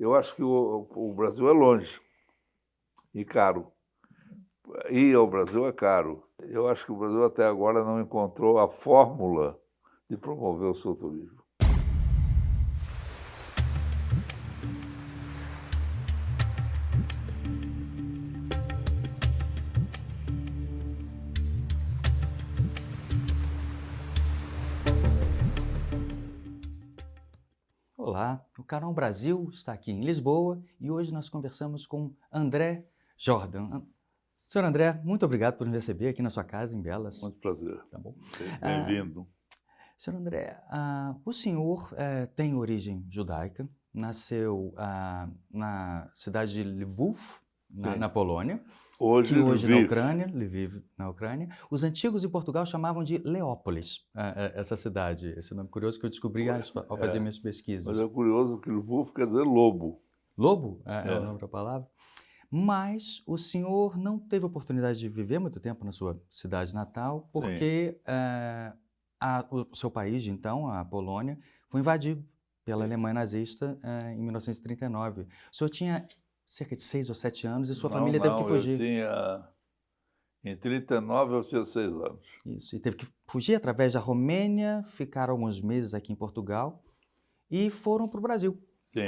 Eu acho que o Brasil é longe e caro. Ir ao Brasil é caro. Eu acho que o Brasil até agora não encontrou a fórmula de promover o seu turismo. Olá, o Canal Brasil está aqui em Lisboa e hoje nós conversamos com André Jordan. Senhor André, muito obrigado por nos receber aqui na sua casa em Belas. Muito prazer. Tá bom. Bem-vindo. Senhor André, o senhor tem origem judaica, nasceu na cidade de Lviv, na Polônia, Hoje que hoje Lviv. na Ucrânia, Lviv, na Ucrânia. Os antigos em Portugal chamavam de Leópolis, essa cidade, esse nome curioso que eu descobri ao fazer minhas pesquisas. Mas é curioso que Lviv quer dizer lobo. Lobo é o nome da palavra. Mas o senhor não teve oportunidade de viver muito tempo na sua cidade natal, porque o seu país, então, a Polônia, foi invadido pela Alemanha nazista em 1939. O senhor tinha cerca de 6 ou 7 anos e sua família teve que fugir. Em 1939 eu tinha 6 anos. Isso, e teve que fugir através da Romênia, ficaram alguns meses aqui em Portugal e foram para o Brasil. Sim.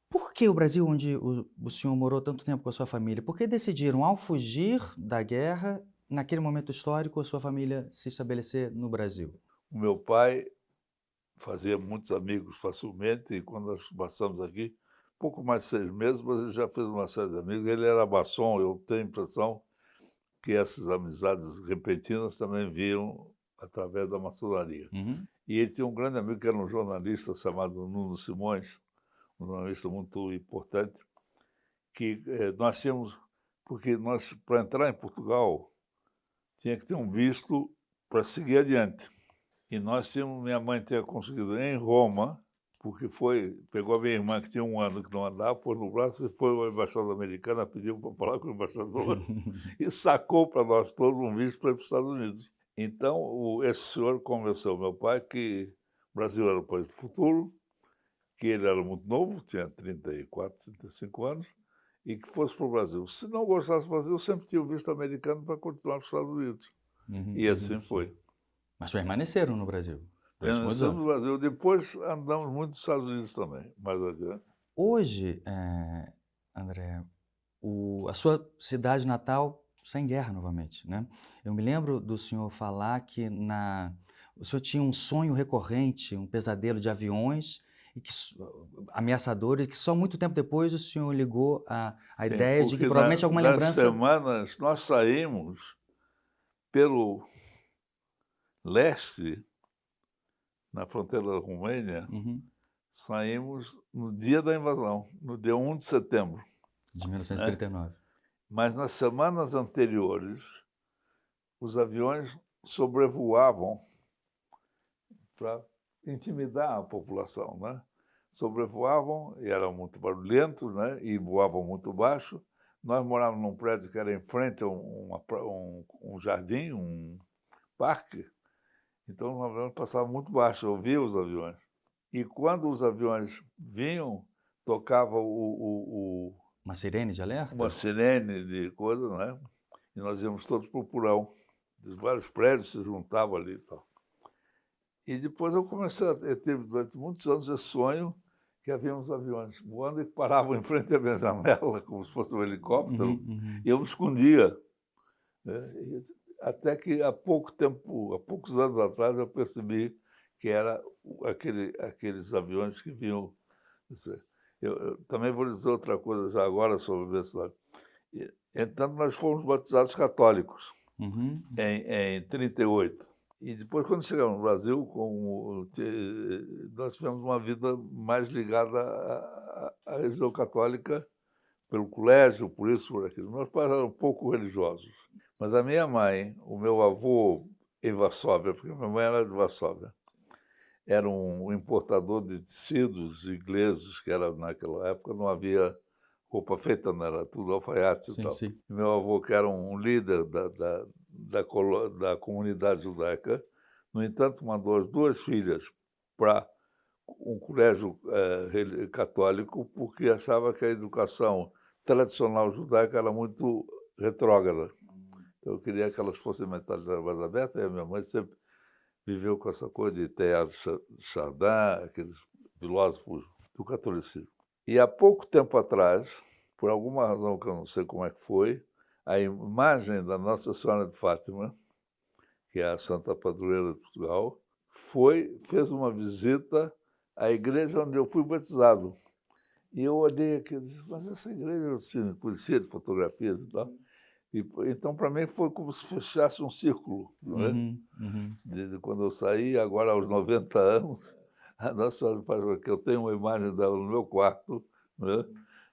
Por que o Brasil, onde o senhor morou tanto tempo com a sua família? Por que decidiram, ao fugir da guerra, naquele momento histórico, a sua família se estabelecer no Brasil? O meu pai fazia muitos amigos facilmente e quando nós passamos aqui, pouco mais de 6 meses, mas ele já fez uma série de amigos. Ele era maçom, eu tenho a impressão que essas amizades repentinas também vinham através da maçonaria. Uhum. E ele tinha um grande amigo que era um jornalista chamado Nuno Simões, um jornalista muito importante, que nós tínhamos, porque nós, para entrar em Portugal, tinha que ter um visto para seguir adiante. E nós tínhamos, minha mãe tinha conseguido em Roma, porque pegou a minha irmã que tinha 1 ano que não andava, pôs no braço e foi à embaixada americana, pediu para falar com o embaixador e sacou para nós todos um visto para ir para os Estados Unidos. Então, esse senhor convenceu meu pai que o Brasil era o país do futuro, que ele era muito novo, tinha 34, 35 anos, e que fosse para o Brasil. Se não gostasse do Brasil, sempre tinha o visto americano para continuar para os Estados Unidos. E assim foi. Mas permaneceram no Brasil? Permanecemos no Brasil. Depois andamos muito nos Estados Unidos também, mais adiante. Hoje, André, a sua cidade natal está em guerra novamente, né? Eu me lembro do senhor falar que o senhor tinha um sonho recorrente, um pesadelo de aviões ameaçadores, que só muito tempo depois o senhor ligou a ideia de que provavelmente alguma lembrança... Nas semanas nós saímos pelo leste, na fronteira da Romênia, saímos no dia da invasão, no dia 1 de setembro. De 1939. Mas nas semanas anteriores, os aviões sobrevoavam para intimidar a população, né? Sobrevoavam e eram muito barulhentos, né? E voavam muito baixo. Nós morávamos num prédio que era em frente a um jardim, um parque. Então, os aviões passavam muito baixo, eu ouvia os aviões. E quando os aviões vinham, tocava uma sirene de alerta? Uma sirene de coisa, né? E nós íamos todos para o porão. Vários prédios se juntavam ali e tal. E depois eu tive durante muitos anos esse sonho que havia uns aviões voando e paravam em frente à minha janela, como se fosse um helicóptero, e eu me escondia. Né? Até que há poucos anos atrás, eu percebi que era aqueles aviões que vinham. Eu também vou dizer outra coisa já agora sobre a universidade. Então, nós fomos batizados católicos em 1938. E depois, quando chegamos no Brasil, nós tivemos uma vida mais ligada à religião católica, pelo colégio, por isso, por aquilo. Meus pais eram pouco religiosos. Mas a minha mãe, o meu avô em Varsóvia, porque minha mãe era de Varsóvia, era um importador de tecidos ingleses, que era naquela época não havia roupa feita, não era tudo alfaiate e tal. Sim. E meu avô, que era um líder da comunidade judaica, no entanto, mandou as 2 filhas para um colégio católico porque achava que a educação tradicional judaica era muito retrógrada. Então, eu queria que elas fossem mentalidade mais aberta, e a minha mãe sempre viveu com essa coisa de Teilhard de Chardin, aqueles filósofos do catolicismo. E há pouco tempo atrás, por alguma razão que eu não sei como é que foi, a imagem da Nossa Senhora de Fátima, que é a Santa Padroeira de Portugal, fez uma visita à igreja onde eu fui batizado. E eu olhei aqui e disse, mas essa igreja eu assim, conhecia de fotografias e tal. Então, para mim, foi como se fechasse um círculo. Não é? Desde quando eu saí, agora aos 90 anos, a Nossa Senhora de Fátima, que eu tenho uma imagem dela no meu quarto, não é?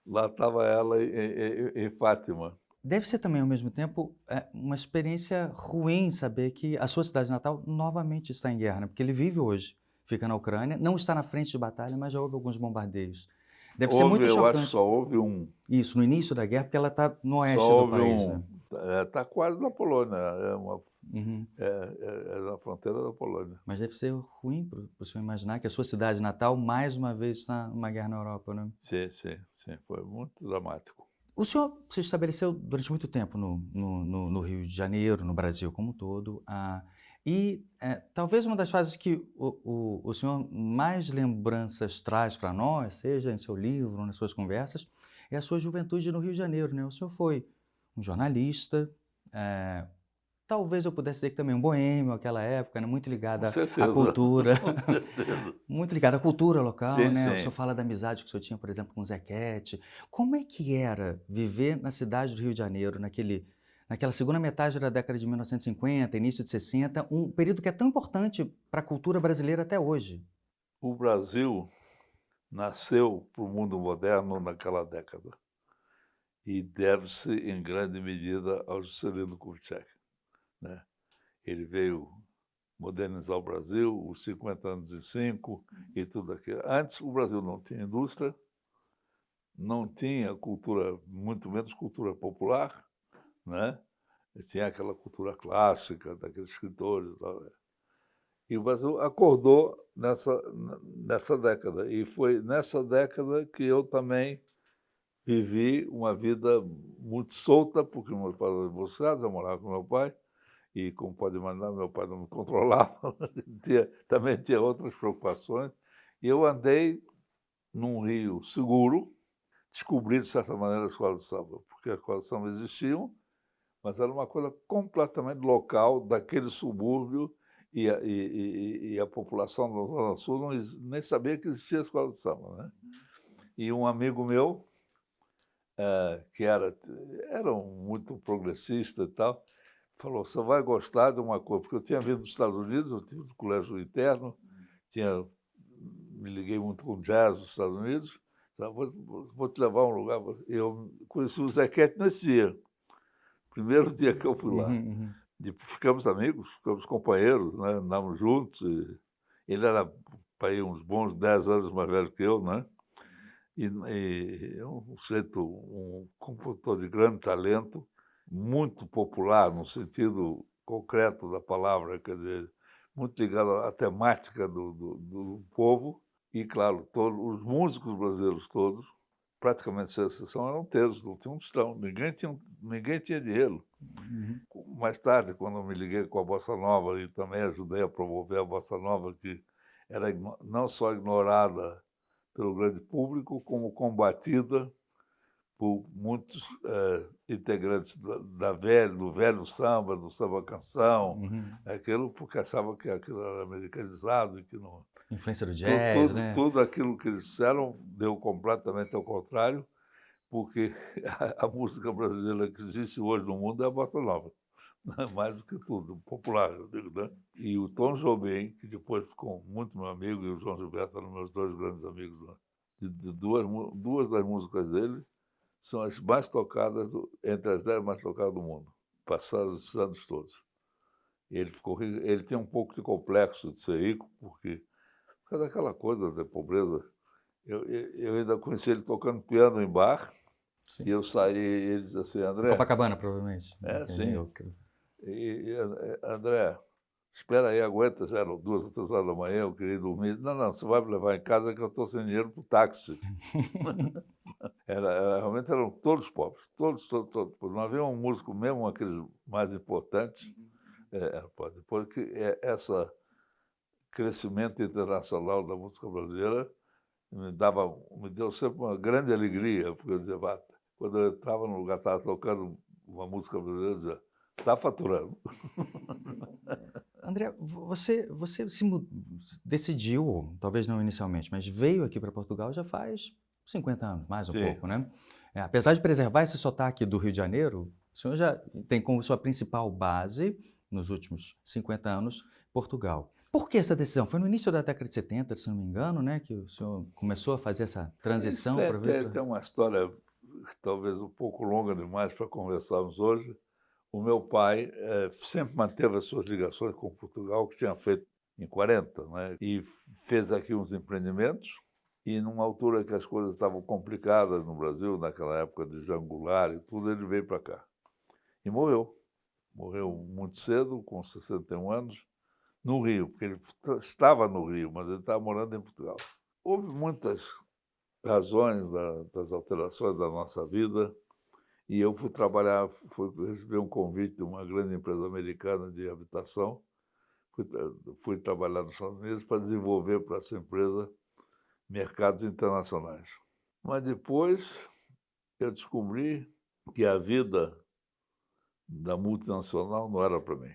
Lá estava ela em Fátima. Deve ser também, ao mesmo tempo, uma experiência ruim saber que a sua cidade natal novamente está em guerra, né? Porque ele vive hoje, fica na Ucrânia, não está na frente de batalha, mas já houve alguns bombardeios. Deve ser muito Eu acho que chocante. só houve um. Isso, no início da guerra, porque ela está no oeste Só do houve país. um. Né? Está quase na Polônia, é na fronteira da Polônia. Mas deve ser ruim para o senhor imaginar que a sua cidade natal, mais uma vez, está numa guerra na Europa, né? Sim, foi muito dramático. O senhor se estabeleceu durante muito tempo no Rio de Janeiro, no Brasil como um todo, e talvez uma das fases que o senhor mais lembranças traz para nós, seja em seu livro, nas suas conversas, é a sua juventude no Rio de Janeiro, né? O senhor foi um jornalista, talvez eu pudesse dizer que também um boêmio naquela época, né? Muito ligado à cultura, muito ligado à cultura local, sim, né? sim. O senhor fala da amizade que o senhor tinha, por exemplo, com o Zequete. Como é que era viver na cidade do Rio de Janeiro, naquela segunda metade da década de 1950, início de 60, um período que é tão importante para a cultura brasileira até hoje? O Brasil nasceu para o mundo moderno naquela década e deve-se, em grande medida, ao Juscelino Kubitschek, né? Ele veio modernizar o Brasil, os 50 anos em 5 e tudo aquilo. Antes, o Brasil não tinha indústria, não tinha cultura, muito menos cultura popular, né? Tinha aquela cultura clássica daqueles escritores. E o Brasil acordou nessa década. E foi nessa década que eu também vivi uma vida muito solta, porque meus pais eram divorciados, eu morava com meu pai, e como pode imaginar, meu pai não me controlava, também tinha outras preocupações. E eu andei num Rio seguro, descobri, de certa maneira, a escola de samba, porque as escolas de samba existiam, mas era uma coisa completamente local, daquele subúrbio, e a população da Zona Sul nem sabia que existia a escola de samba, né? E um amigo meu, que era muito progressista e tal, falou, você vai gostar de uma coisa, porque eu tinha vindo dos Estados Unidos, eu tive um colégio interno, me liguei muito com jazz nos Estados Unidos, vou te levar a um lugar. Eu conheci o Zequete nesse dia, primeiro dia que eu fui lá. Ficamos amigos, ficamos companheiros, né? Andávamos juntos. Ele era para uns bons 10 anos mais velho que eu, né? E um compositor de grande talento, muito popular no sentido concreto da palavra, quer dizer, muito ligado à temática do povo. E, claro, todos os músicos brasileiros todos, praticamente sem exceção, eram tesos, não tinham tostão, ninguém tinha dinheiro. Mais tarde, quando eu me liguei com a Bossa Nova e também ajudei a promover a Bossa Nova, que era não só ignorada pelo grande público, como combatida por muitos integrantes do velho samba, do samba-canção, aquilo porque achavam que aquilo era americanizado e que não... Influência do jazz, né? Tudo aquilo que eles disseram deu completamente ao contrário, porque a música brasileira que existe hoje no mundo é a bossa nova, mais do que tudo, popular, eu digo, né? E o Tom Jobim, que depois ficou muito meu amigo, e o João Gilberto eram meus dois grandes amigos, né? Duas das músicas dele são as mais tocadas, entre as 10 mais tocadas do mundo, passados esses anos todos. Ele tem um pouco de complexo de ser rico, porque por causa daquela coisa da pobreza. Eu ainda conheci ele tocando piano em bar. Sim. E eu saí e ele disse assim, André... Copacabana, provavelmente. Sim. André, espera aí, aguenta, já eram 2 ou 3 horas da manhã, eu queria dormir. Não, não, você vai me levar em casa que eu estou sem dinheiro para o táxi. Realmente eram todos pobres, todos. Não havia um músico mesmo, aqueles mais importantes. Depois que esse crescimento internacional da música brasileira me deu sempre uma grande alegria, porque eu dizia, quando eu entrava no lugar, estava tocando uma música brasileira, eu dizia, está faturando. André, você decidiu, talvez não inicialmente, mas veio aqui para Portugal já faz 50 anos, mais um Sim. pouco, né? Apesar de preservar esse sotaque do Rio de Janeiro, o senhor já tem como sua principal base, nos últimos 50 anos, Portugal. Por que essa decisão? Foi no início da década de 70, se não me engano, né, que o senhor começou a fazer essa transição para vir para... Tem uma história talvez um pouco longa demais para conversarmos hoje. O meu pai sempre manteve as suas ligações com Portugal, que tinha feito em 40, né? E fez aqui uns empreendimentos. E numa altura que as coisas estavam complicadas no Brasil, naquela época de Jango Goulart e tudo, ele veio para cá. E morreu. Morreu muito cedo, com 61 anos, no Rio, porque ele estava no Rio, mas ele estava morando em Portugal. Houve muitas razões das alterações da nossa vida. E eu fui trabalhar, recebi um convite de uma grande empresa americana de habitação. Fui trabalhar nos Estados Unidos para desenvolver para essa empresa mercados internacionais. Mas depois eu descobri que a vida da multinacional não era para mim.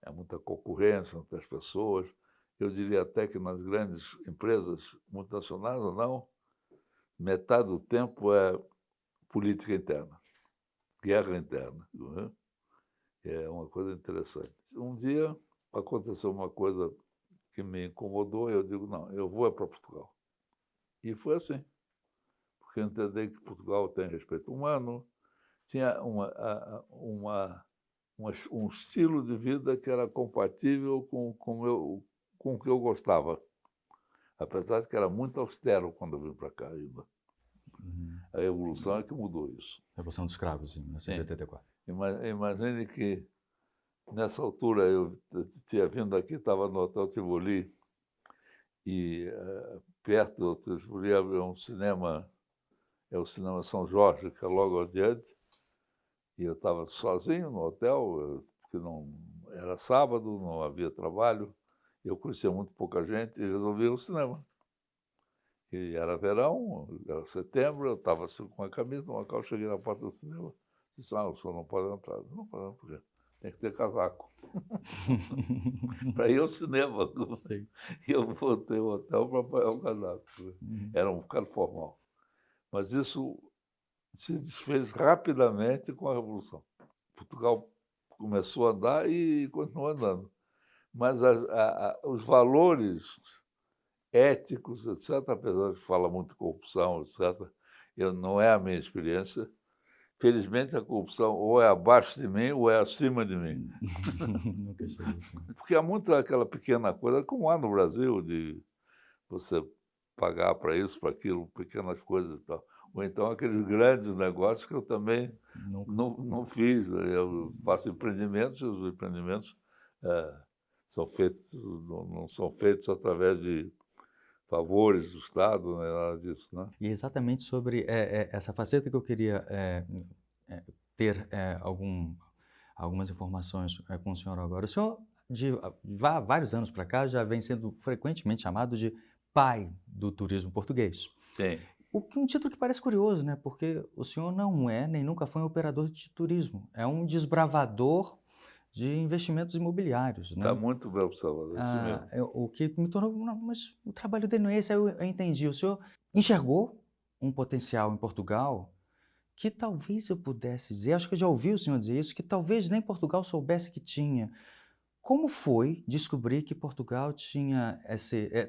É muita concorrência, muitas pessoas. Eu diria até que nas grandes empresas multinacionais ou não, metade do tempo é política interna, guerra interna. Não é? É uma coisa interessante. Um dia aconteceu uma coisa que me incomodou e eu digo, não, eu vou para Portugal. E foi assim, porque eu entendi que Portugal tem respeito humano, tinha um estilo de vida que era compatível com o que eu gostava, apesar de que era muito austero quando eu vim para cá ainda. A evolução é que mudou isso. Revolução dos Cravos, em 1984. Imagine que, nessa altura, eu tinha vindo aqui, estava no Hotel Tivoli, e perto do Hotel Tivoli havia um cinema, o Cinema São Jorge, que é logo adiante, e eu estava sozinho no hotel, porque não era sábado, não havia trabalho, eu conhecia muito pouca gente e resolvi ir ao cinema. E era verão, era setembro, eu estava assim, com a camisa, uma calça, cheguei na porta do cinema, disse, o senhor não pode entrar. Não pode, por quê? Tem que ter casaco. Para ir ao cinema. Sim. E eu voltei ao hotel para apanhar o casaco. Era um bocado formal. Mas isso se desfez rapidamente com a Revolução. Portugal começou a andar e continuou andando. Mas os valores éticos, etc., apesar de falar muito de corrupção, etc., não é a minha experiência. Felizmente, a corrupção ou é abaixo de mim ou é acima de mim. Nunca cheguei assim. Porque há muito aquela pequena coisa, como há no Brasil, de você pagar para isso, para aquilo, pequenas coisas e tal. Ou então aqueles grandes negócios que eu também não fiz. Eu faço empreendimentos e os empreendimentos são feitos, não são feitos através de favores do Estado, não é nada disso, né? E exatamente sobre essa faceta que eu queria ter algumas informações com o senhor agora. O senhor, de vários anos para cá, já vem sendo frequentemente chamado de pai do turismo português. Sim. Um título que parece curioso, né? Porque o senhor não é, nem nunca foi um operador de turismo. É um desbravador de investimentos imobiliários, né? Está muito bem observado, é isso mesmo. O que me tornou... Não, mas o trabalho dele não é esse, aí eu entendi. O senhor enxergou um potencial em Portugal que talvez eu pudesse dizer, acho que eu já ouvi o senhor dizer isso, que talvez nem Portugal soubesse que tinha. Como foi descobrir que Portugal tinha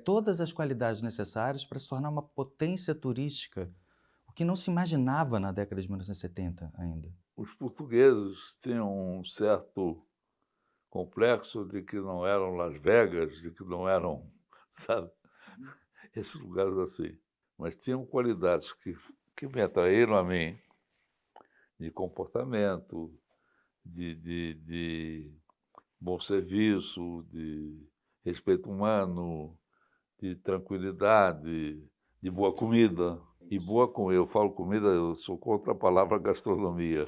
todas as qualidades necessárias para se tornar uma potência turística, o que não se imaginava na década de 1970 ainda? Os portugueses tinham um certo complexo de que não eram Las Vegas, de que não eram, sabe, esses lugares assim. Mas tinham qualidades que me atraíram a mim, de comportamento, de bom serviço, de respeito humano, de tranquilidade, de boa comida. E boa comida, eu falo comida, eu sou contra a palavra gastronomia,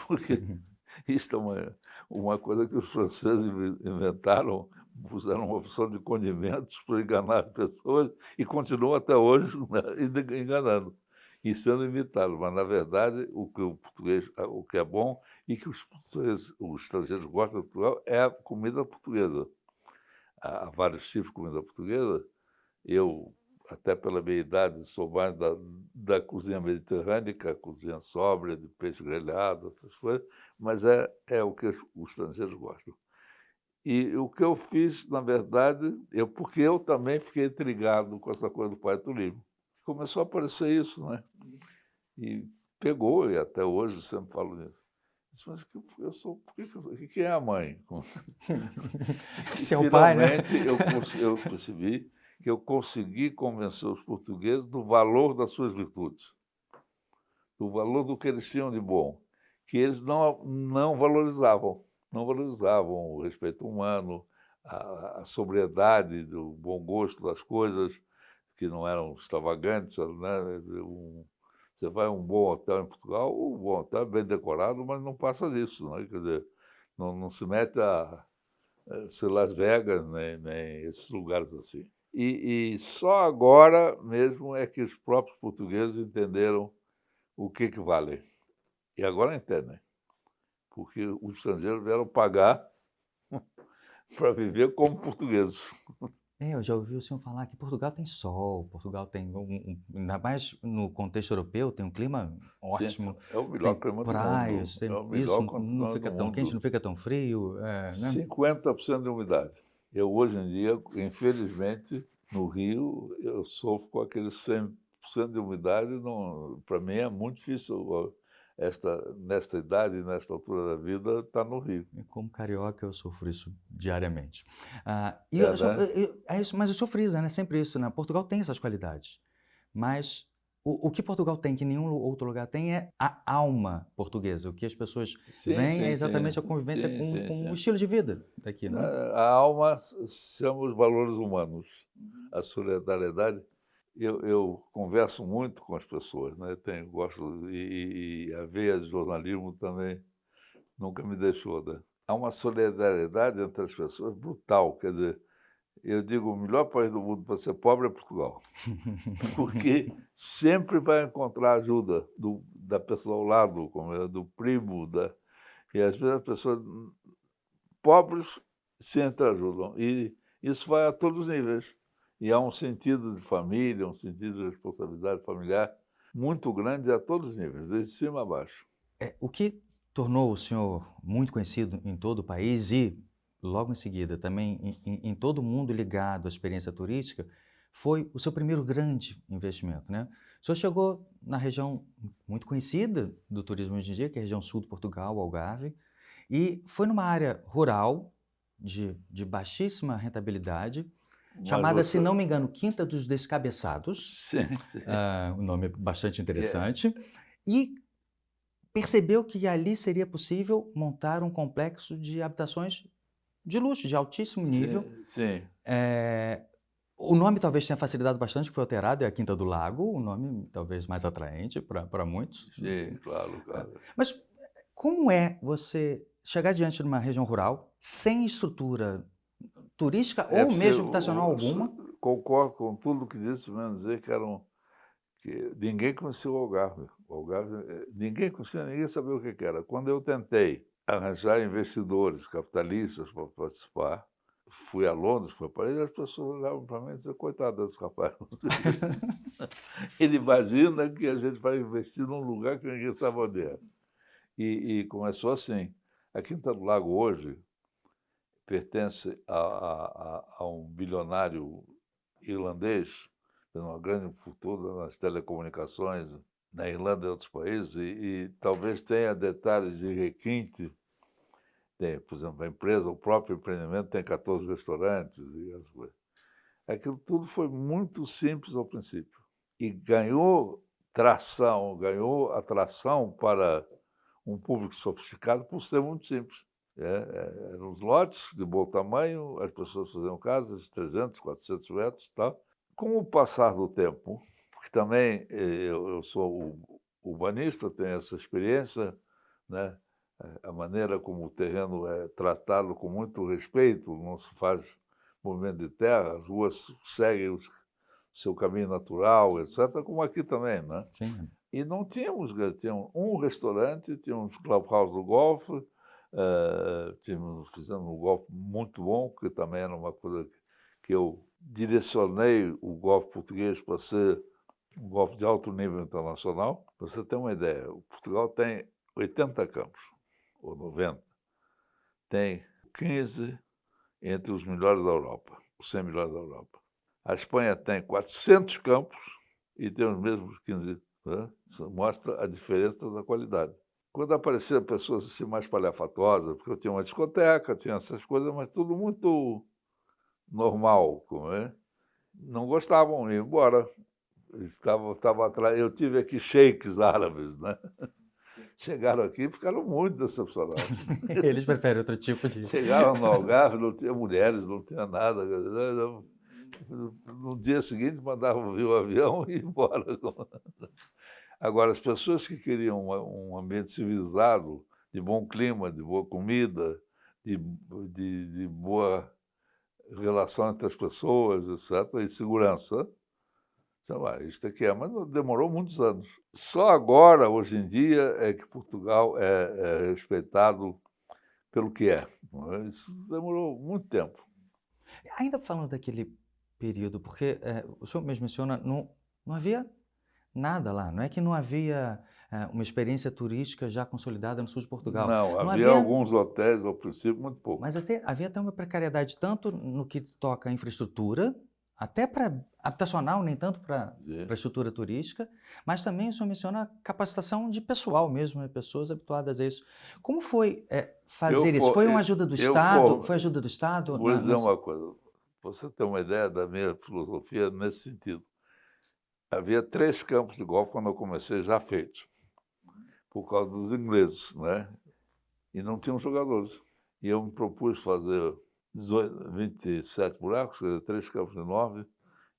porque Sim. isso é uma coisa que os franceses inventaram, puseram uma opção de condimentos para enganar as pessoas e continuam até hoje, né, enganando e sendo imitados. Mas, na verdade, o que o português, o que é bom e que os estrangeiros gostam de Portugal é a comida portuguesa. Há vários tipos de comida portuguesa. Eu, até pela minha idade, sou mais da cozinha mediterrânea, que é a cozinha sóbria, de peixe grelhado, essas coisas, mas é o que os estrangeiros gostam. E o que eu fiz, na verdade, porque eu também fiquei intrigado com essa coisa do Pai Turismo. Começou a aparecer isso, né? E pegou, e até hoje eu sempre falo nisso. Mas eu sou, o que é a mãe? E Você é o pai, né? finalmente eu percebi que eu consegui convencer os portugueses do valor das suas virtudes, do valor do que eles tinham de bom, que eles não valorizavam. Não valorizavam o respeito humano, a sobriedade, do bom gosto das coisas, que não eram extravagantes, né? Você vai a um bom hotel em Portugal, o bom hotel é bem decorado, mas não passa disso, né? Quer dizer, não se mete sei Las Vegas, nem esses lugares assim. E só agora mesmo é que os próprios portugueses entenderam o que vale. E agora entendem, porque os estrangeiros vieram pagar para viver como portugueses. Eu já ouvi o senhor falar que Portugal tem sol, Portugal tem, ainda mais no contexto europeu, tem um clima Sim, ótimo, é o melhor tem clima do mundo, praias, é tem o isso, melhor não continente fica do tão quente, mundo. não fica tão frio, né? 50% de umidade. Eu, hoje em dia, infelizmente, no Rio, eu sofro com aqueles 100% de umidade. Para mim é muito difícil, nesta idade, nesta altura da vida, estar no Rio. E como carioca eu sofro isso diariamente. É, né? É isso, mas o senhor frisa, né? Sempre isso, né? Portugal tem essas qualidades, mas o que Portugal tem que nenhum outro lugar tem é a alma portuguesa. O que as pessoas Sim, veem é sim, sim. exatamente a convivência Sim, com, sim, com o sim. estilo de vida daqui, não é? A alma chama os valores humanos, a solidariedade. Eu converso muito com as pessoas, né? Gosto, e a veia de jornalismo também nunca me deixou, né? Há uma solidariedade entre as pessoas brutal. Quer dizer, eu digo, o melhor país do mundo para ser pobre é Portugal, porque sempre vai encontrar ajuda da pessoa ao lado, do primo, e às vezes as pessoas pobres se entreajudam. E isso vai a todos os níveis. E há um sentido de família, um sentido de responsabilidade familiar muito grande a todos os níveis, desde cima a baixo. O que tornou o senhor muito conhecido em todo o país e, logo em seguida, também em todo o mundo ligado à experiência turística, foi o seu primeiro grande investimento, né? O senhor chegou na região muito conhecida do turismo hoje em dia, que é a região sul de Portugal, o Algarve, e foi numa área rural de baixíssima rentabilidade, Mas chamada, se você. não me engano, Quinta dos Descabeçados, Sim, sim. um nome bastante É, interessante, e percebeu que ali seria possível montar um complexo de habitações de luxo, de altíssimo nível. sim, sim, O nome talvez tenha facilitado bastante, que foi alterado, é a Quinta do Lago, o nome talvez mais atraente para muitos. sim, claro, É. claro. Mas como é você chegar diante de uma região rural sem estrutura turística É ou mesmo preciso, habitacional alguma? concordo com tudo que disse, menos dizer que ninguém conhecia o Algarve. O Algarve, ninguém conhecia, ninguém sabia o que era. Quando eu tentei arranjar investidores, capitalistas para participar, fui a Londres, fui a Paris, as pessoas olhavam para mim e diziam, coitado desse rapaz. Ele imagina que a gente vai investir num lugar que ninguém sabe onde é. E começou assim. A Quinta do Lago hoje pertence a um bilionário irlandês, tem uma grande fortuna nas telecomunicações, na Irlanda e outros países, e talvez tenha detalhes de requinte. Tem, por exemplo, a empresa, o próprio empreendimento tem 14 restaurantes e as coisas. Aquilo tudo foi muito simples ao princípio e ganhou tração, ganhou atração para um público sofisticado por ser muito simples. Eram os lotes de bom tamanho, as pessoas faziam casas de 300, 400 metros e tal. Com o passar do tempo, porque também eu sou urbanista, tenho essa experiência, né? A maneira como o terreno é tratado com muito respeito, não se faz movimento de terra, as ruas seguem o seu caminho natural, etc., como aqui também, né? Sim. E não tínhamos, tínhamos um restaurante, tínhamos clubhouse do golfe, fizemos um golfe muito bom, que também era uma coisa que eu direcionei o golfe português para ser um golfe de alto nível internacional. Para você ter uma ideia, o Portugal tem 80 campos, ou 90. Tem 15 entre os melhores da Europa, os 100 melhores da Europa. A Espanha tem 400 campos e tem os mesmos 15. Né? Isso mostra a diferença da qualidade. Quando apareciam pessoas assim mais palhafatosas, porque eu tinha uma discoteca, tinha essas coisas, mas tudo muito normal, não gostavam, iam embora. Estava atrás. Eu tive aqui sheiks árabes, né? Chegaram aqui e ficaram muito decepcionados. Eles preferem outro tipo de... Chegaram no Algarve, não tinha mulheres, não tinha nada. No dia seguinte, mandavam vir o avião e ir embora. Agora, as pessoas que queriam um ambiente civilizado, de bom clima, de boa comida, de boa relação entre as pessoas, etc., e segurança, sei lá, isso aqui mas demorou muitos anos. Só agora, hoje em dia, é que Portugal é respeitado pelo que é. Isso demorou muito tempo. Ainda falando daquele período, porque o senhor mesmo menciona, não havia nada lá, não é que não havia uma experiência turística já consolidada no sul de Portugal. Não, Não havia havia, alguns hotéis, ao princípio, muito pouco. mas havia até uma precariedade, tanto no que toca à infraestrutura, até para habitacional, nem tanto para a estrutura turística, mas também o senhor menciona a capacitação de pessoal mesmo, né? Pessoas habituadas a isso. Como foi fazer isso? Foi uma ajuda do Estado? Foi ajuda do Estado? Vou dizer uma coisa, você tem uma ideia da minha filosofia nesse sentido. Havia 3 campos de golfe quando eu comecei já feitos, por causa dos ingleses, né? E não tinham jogadores. E eu me propus fazer 27 buracos, quer dizer, 3 campos de 9,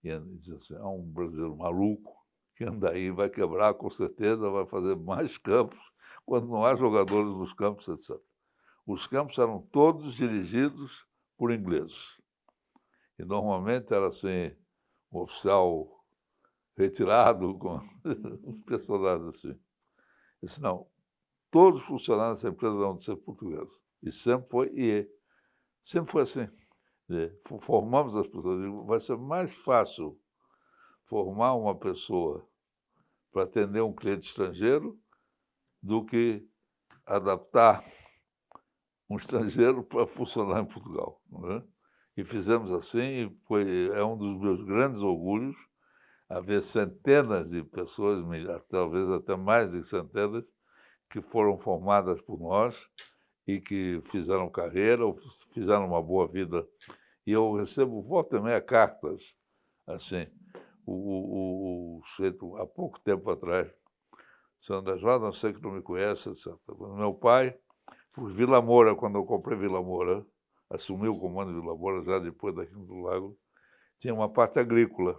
e dizia assim, um brasileiro maluco que anda aí, vai quebrar com certeza, vai fazer mais campos, quando não há jogadores nos campos, etc. Os campos eram todos dirigidos por ingleses. E normalmente era assim, um oficial retirado, com os personagens assim. Eu disse, não, todos os funcionários dessa empresa vão ser portugueses. E sempre foi assim. Formamos as pessoas. Vai ser mais fácil formar uma pessoa para atender um cliente estrangeiro do que adaptar um estrangeiro para funcionar em Portugal. Não é? E fizemos assim, e é um dos meus grandes orgulhos haver centenas de pessoas, talvez até mais de centenas, que foram formadas por nós e que fizeram carreira ou fizeram uma boa vida. E eu recebo, volta e meia, cartas, assim, o sujeito, há pouco tempo atrás, Sr. André Jorge, não sei que não me conhece, etc. Meu pai, por Vila Moura, quando eu comprei Vila Moura, assumi o comando de Vila Moura já depois da Quinta do Lago, tinha uma parte agrícola.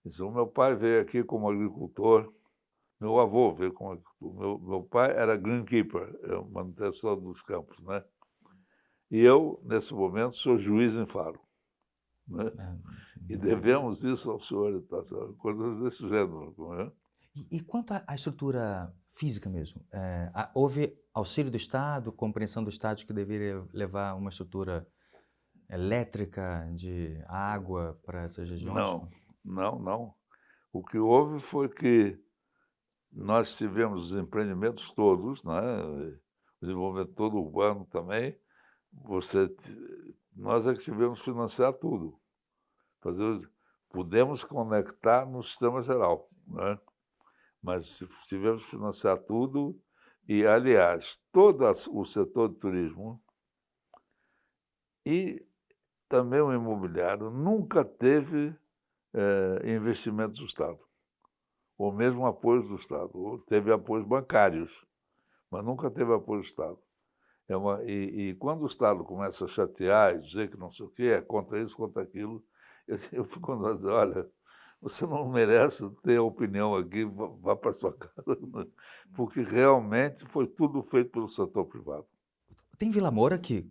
Então, meu pai veio aqui como agricultor, meu avô veio como agricultor. Meu pai era greenkeeper, manutenção dos campos, né? E eu, nesse momento, sou juiz em Faro. Né? E devemos isso ao senhor, coisas desse gênero. Não é? E quanto à estrutura física mesmo? Houve auxílio do Estado, compreensão do Estado que deveria levar uma estrutura elétrica, de água para essas regiões? Não. O que houve foi que nós tivemos os empreendimentos todos, né? O desenvolvimento todo urbano também. Nós é que tivemos que financiar tudo. Pudemos conectar no sistema geral, né? Mas tivemos que financiar tudo e, aliás, todo o setor de turismo e também o imobiliário nunca teve investimentos do Estado, ou mesmo apoio do Estado. Teve apoios bancários, mas nunca teve apoio do Estado. E quando o Estado começa a chatear e dizer que não sei o quê, é contra isso, contra aquilo, eu fico a dizer, olha, você não merece ter opinião aqui, vá para sua casa, porque realmente foi tudo feito pelo setor privado. Tem Vila Moura, que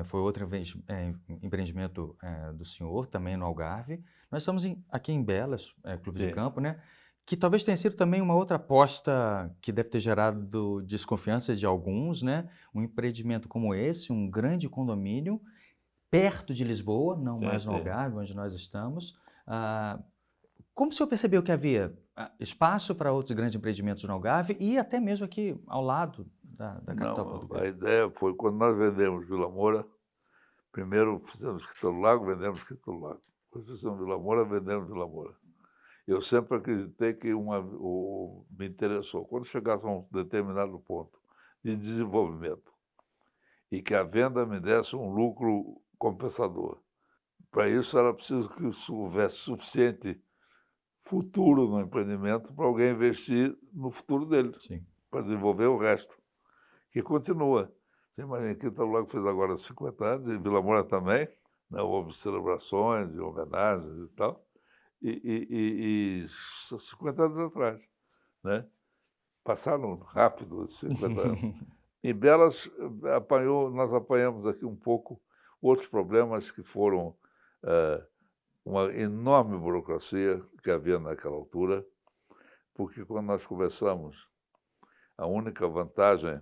foi outro empreendimento do senhor, também no Algarve. Nós estamos aqui em Belas, Clube de Sim, Campo, né? Que talvez tenha sido também uma outra aposta que deve ter gerado desconfiança de alguns, né? Um empreendimento como esse, um grande condomínio, perto de Lisboa, não sim, mais no sim. Algarve, onde nós estamos. Como o senhor percebeu que havia espaço para outros grandes empreendimentos no Algarve e até mesmo aqui ao lado da capital Não, a portuguesa? ideia foi quando nós vendemos Vila Moura, primeiro fizemos Quinta do Lago, vendemos Quinta do Lago. Depois fizemos Vila Moura, vendemos Vila Moura. Eu sempre acreditei que me interessou. Quando chegasse a um determinado ponto de desenvolvimento e que a venda me desse um lucro compensador, para isso era preciso que houvesse suficiente futuro no empreendimento para alguém investir no futuro dele, Sim. para desenvolver o resto, que continua. Você imagina, Quinta do Lago fez agora 50 anos, e Vila Moura também, né? Houve celebrações e homenagens e tal, e 50 anos atrás, né? Passaram rápido esses 50 anos. Em Belas, nós apanhamos aqui um pouco outros problemas que foram uma enorme burocracia que havia naquela altura, porque quando nós começamos, a única vantagem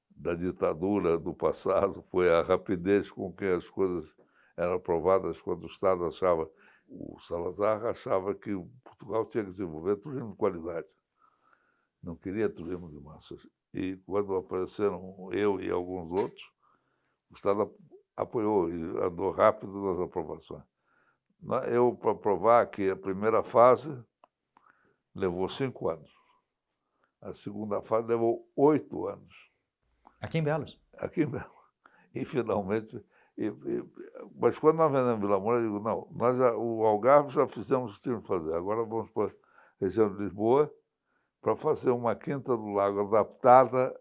da ditadura do passado foi a rapidez com que as coisas eram aprovadas quando o Estado achava, o Salazar achava que Portugal tinha que desenvolver turismo de qualidade. Não queria turismo de massas. E quando apareceram eu e alguns outros, o Estado apoiou e andou rápido nas aprovações. Eu, para provar que a primeira fase levou 5 anos, a segunda fase levou 8 anos. Aqui em Belas. Aqui mesmo. E finalmente. Mas quando nós vendemos Vila Moura, eu digo, não, o Algarve já fizemos o que tínhamos que fazer. Agora vamos para a região de Lisboa para fazer uma Quinta do Lago adaptada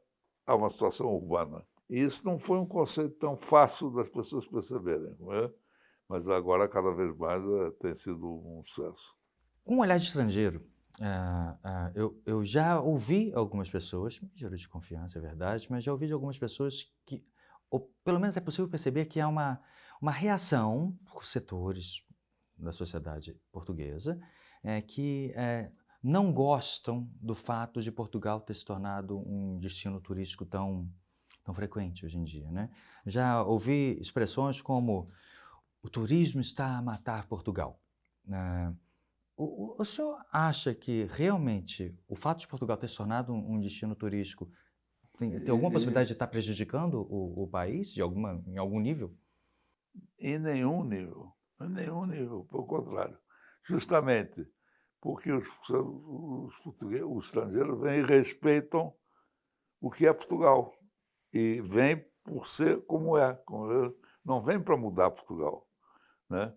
a uma situação urbana. E isso não foi um conceito tão fácil das pessoas perceberem, não é? Mas agora, cada vez mais, tem sido um sucesso. Com um olhar de estrangeiro, eu já ouvi algumas pessoas, me gerou desconfiança, é verdade, mas já ouvi de algumas pessoas que, ou pelo menos é possível perceber que há uma reação por setores da sociedade portuguesa que não gostam do fato de Portugal ter se tornado um destino turístico tão frequente hoje em dia, né? Já ouvi expressões como o turismo está a matar Portugal. O senhor acha que realmente o fato de Portugal ter se tornado um destino turístico tem alguma possibilidade de estar prejudicando o país em algum nível? Em nenhum nível. Em nenhum nível, pelo contrário. Justamente porque os estrangeiros vêm e respeitam o que é Portugal. E vêm por ser como é. Não vêm para mudar Portugal, né?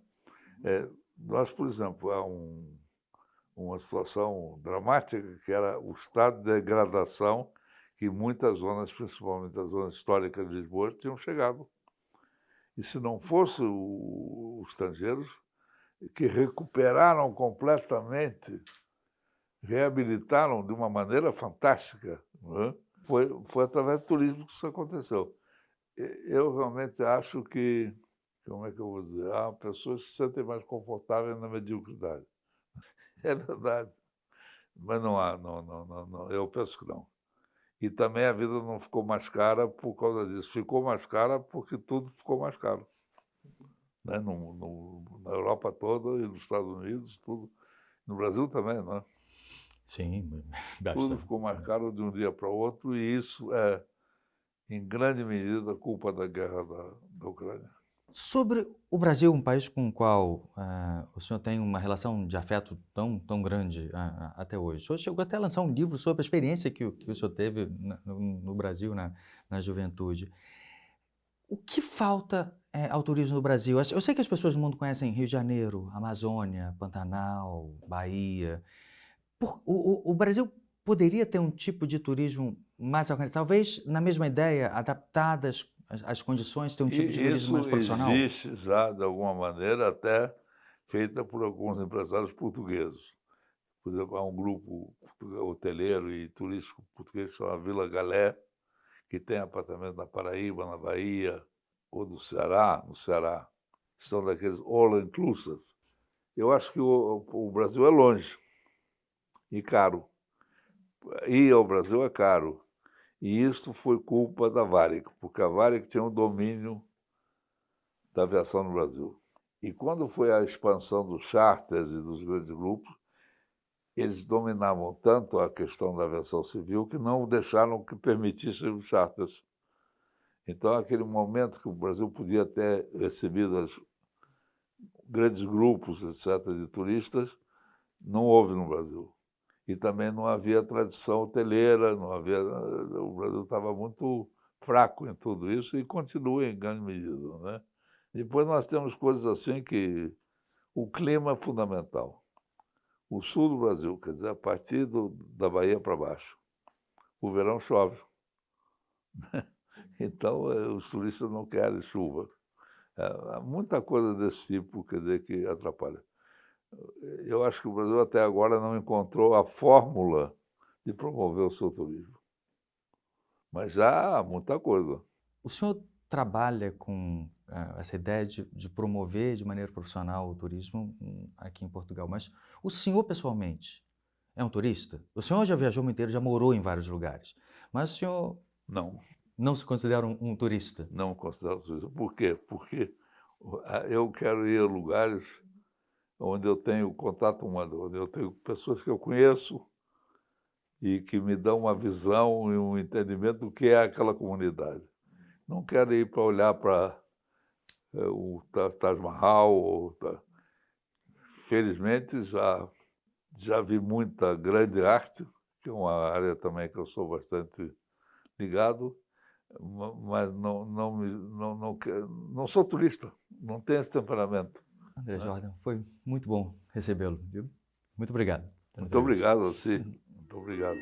Nós, por exemplo, há uma situação dramática que era o estado de degradação que muitas zonas, principalmente as zonas históricas de Lisboa, tinham chegado. E se não fossem os estrangeiros, que recuperaram completamente, reabilitaram de uma maneira fantástica, não é? Foi através do turismo que isso aconteceu. Eu realmente acho que, como é que eu vou dizer, há pessoas que se sentem mais confortáveis na mediocridade. É verdade, mas não há, não, eu penso que não. E também a vida não ficou mais cara por causa disso. Ficou mais cara porque tudo ficou mais caro, né? Na Europa toda e nos Estados Unidos, tudo. No Brasil também, não é? Sim, Tudo bastante. ficou mais caro de um dia para o outro e isso é, em grande medida, culpa da guerra da Ucrânia. Sobre o Brasil, um país com o qual o senhor tem uma relação de afeto tão grande até hoje. O senhor chegou até a lançar um livro sobre a experiência que o senhor teve no Brasil, na juventude. O que falta ao turismo no Brasil? Eu sei que as pessoas do mundo conhecem Rio de Janeiro, Amazônia, Pantanal, Bahia. O Brasil poderia ter um tipo de turismo mais organizado, talvez na mesma ideia, adaptadas às condições, ter um tipo de turismo Isso mais profissional? existe já, de alguma maneira, até feita por alguns empresários portugueses. Por exemplo, há um grupo hoteleiro e turístico português que chama Vila Galé, que tem apartamento na Paraíba, na Bahia, ou no Ceará. São daqueles all-inclusive. Eu acho que o Brasil é longe e caro. Ir ao Brasil é caro. E isso foi culpa da Varig, porque a Varig tinha um domínio da aviação no Brasil. E quando foi a expansão dos charters e dos grandes grupos, eles dominavam tanto a questão da aviação civil que não deixaram que permitissem os charters. Então, aquele momento que o Brasil podia ter recebido grandes grupos, etc., de turistas, não houve no Brasil. E também não havia tradição hoteleira, não havia, o Brasil estava muito fraco em tudo isso e continua em grande medida, né? Depois nós temos coisas assim que o clima é fundamental. O sul do Brasil, quer dizer, a partir da Bahia para baixo, o verão chove. Então, os turistas não querem chuva. Há muita coisa desse tipo, quer dizer, que atrapalha. Eu acho que o Brasil até agora não encontrou a fórmula de promover o seu turismo. Mas já há muita coisa. O senhor trabalha com essa ideia de promover de maneira profissional o turismo aqui em Portugal, mas o senhor pessoalmente é um turista? O senhor já viajou o mundo inteiro, já morou em vários lugares, mas o senhor Não, não se considera um turista? não me considero turista. Por quê? Porque eu quero ir a lugares onde eu tenho contato humano, onde eu tenho pessoas que eu conheço e que me dão uma visão e um entendimento do que é aquela comunidade. Não quero ir para olhar para o Taj Mahal. Felizmente, já vi muita grande arte, que é uma área também que eu sou bastante ligado, mas não sou turista, não tenho esse temperamento. André Jordan, foi muito bom recebê-lo, viu? Muito obrigado pela Muito entrevista. obrigado a você. Muito obrigado.